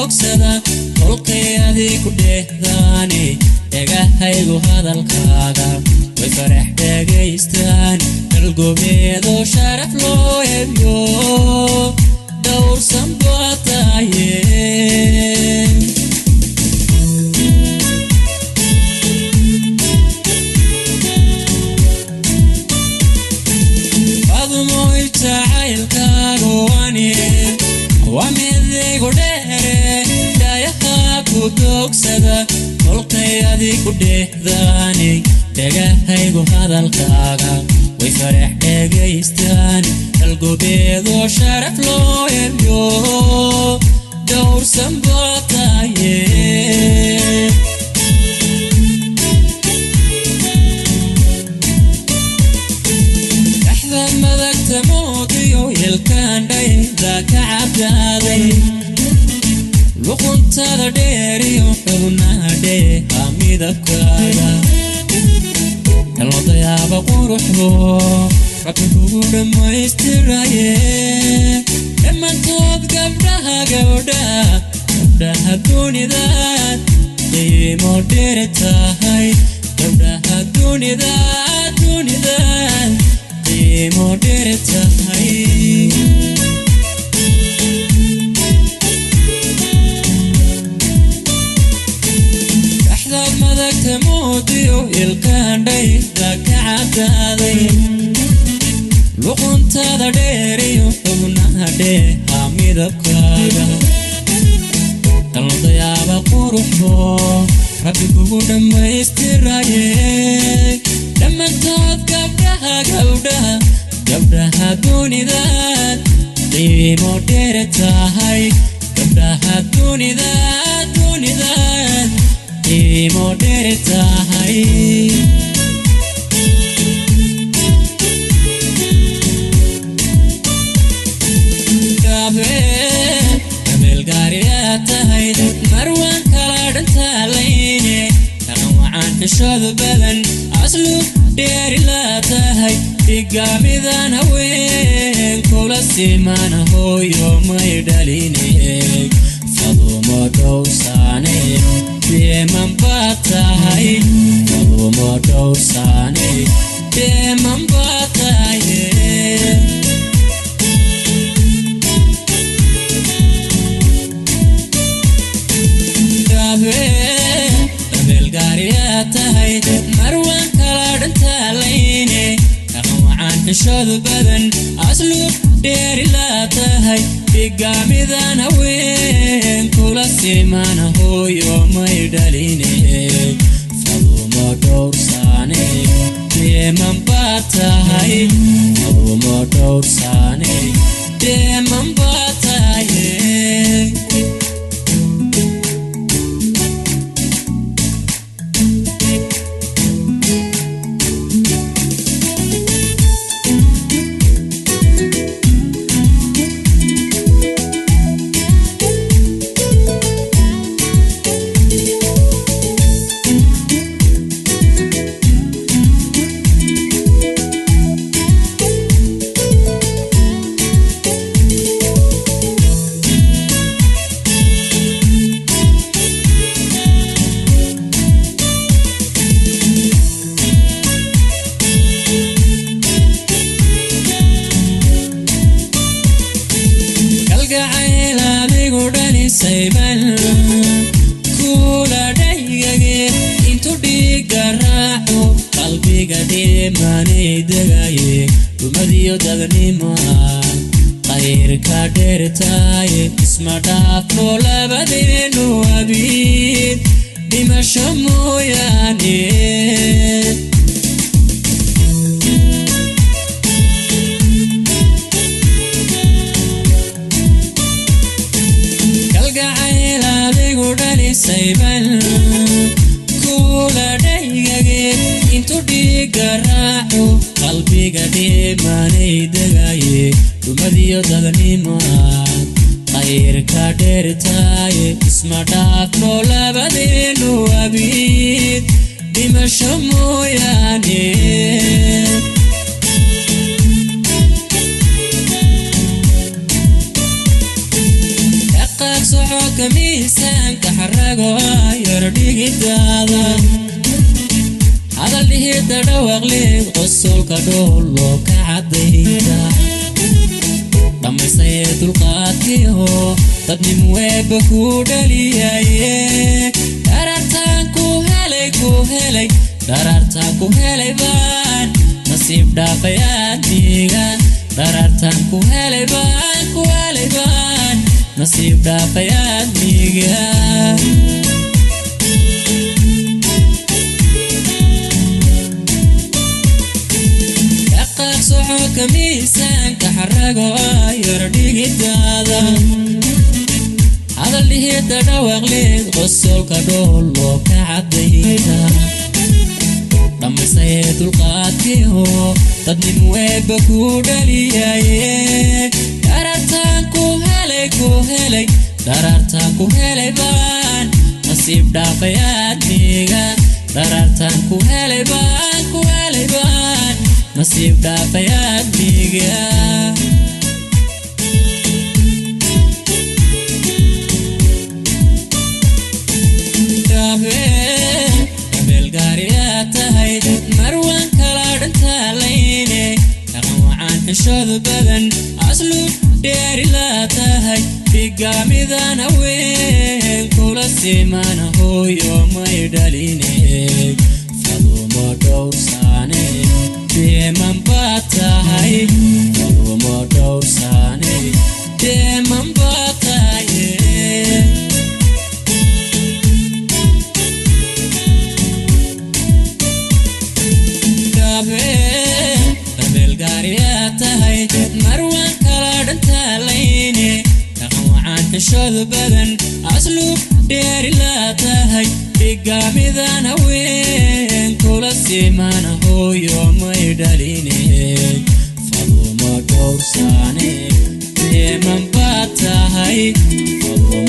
دوكسدا قلقيادي كدهداني dhagahaygu hadalkaaga way farax dhagaystaan qalbigeedu sharaf loo eebyo dhowrsan baataye admoy jacaylkaagu wamidaygu dheere dhayaha ku doogsada qolqayadii ku dheehdaani dhagahaygu hadalkaaga way farax dhagaystaan qalbigeedu sharaf loo eebyo dhowrsan baataye dhaxda madagta moodiyo yelkaan dhayda ka cabdaaday luquntada dheeriyo xubnaha dheeha midabkaaga kaloodayaaba quruxdo rabbi kugu dhammaystiraye dhammaantood gabdhaha dunidaad qiimo dheeri tahay gabdhaha dunidaad qiimo dheeri tahay moodiyo ilkaan dhayda ka cabdaaday luquntada dheeriyo xubnaha dheeha midabkaaga kaloodayaaba quruxdo rabbi kugu dhammaystiraye dhammaantood gabdhaha dunidaad qiimo dheeri tahay gabdhaha dunidaad qiimo dheeri tahay gabeel gaariyaa tahay marwaan kala dhantaalayne dhaqan wacaan xishoodu badan asluub dheeri laa tahay dhigaamidan haween kula simana hooyo may dhaline fadumo dhowrsaane deeman baa tahay fadumo dhowrsaane deeman baa tahaye gabeel gaariyaa tahay marwaan kala dhantaalayne dhaqan wacaan xishoodu badan asluub dheeri laa tahay dhigaamidan haween kula simana hooyo may dhaline fadumo dhowrsaane deeman baa tahay fadumo dhowrsaane deeman baa tahaye sayban kula dhayage intu dhiiga raaco qalbiga dhimanay degaye dumadiyo dagnima khayrka dheertaaye isma dhaafno labadeenu abiid dhimasho mooyaane sayban kula dhayage intu dhiiga raaco qalbiga dhimanay degaye dumadiyo dagnima khayrka dheertaaye isma dhaafno labadeenu abiid dhimasho mooyaane dhaqaaq socod كميسان كحرقو يرديك الدادا هذا اللي هيدا دواغلي قصو كدولو كعديدا لما يسيد القاتيهو تدني مويبكو دليايه دارارتان كوهلي دارارتان كوهلي بان نصيب دافيان ديغان دارارتان كوهلي بان نصيب دافيان ديغان كميسان كحرقو يرديك الدادا هذا اللي هيدا دواغلي غسل كدولو كعديدا لما يسيد القاتيهو تدني مويبكو دليايه دارارتان كوهلي بان نصيب دافيان ديغان دارارتان كوهلي بان نصيب دافيان ديغان قبل قاريات هاي مروان كلاد انتاليني نقوعان الشوذ بدن أصلو ديري لا تهي في قامذان وين كل السيمان هو يوم يدليني فضو مدور ساني ديمان باتاي فضو مدور ساني ديمان باتاي قبل قاريات هاي مروان كلاد انتاليني نقوعان الشوذ بدن أصلو ديري لا تهي بقامذان وين كل السيمان هو يوم يدليني فضو مدور ساني ديمان باتاي فضو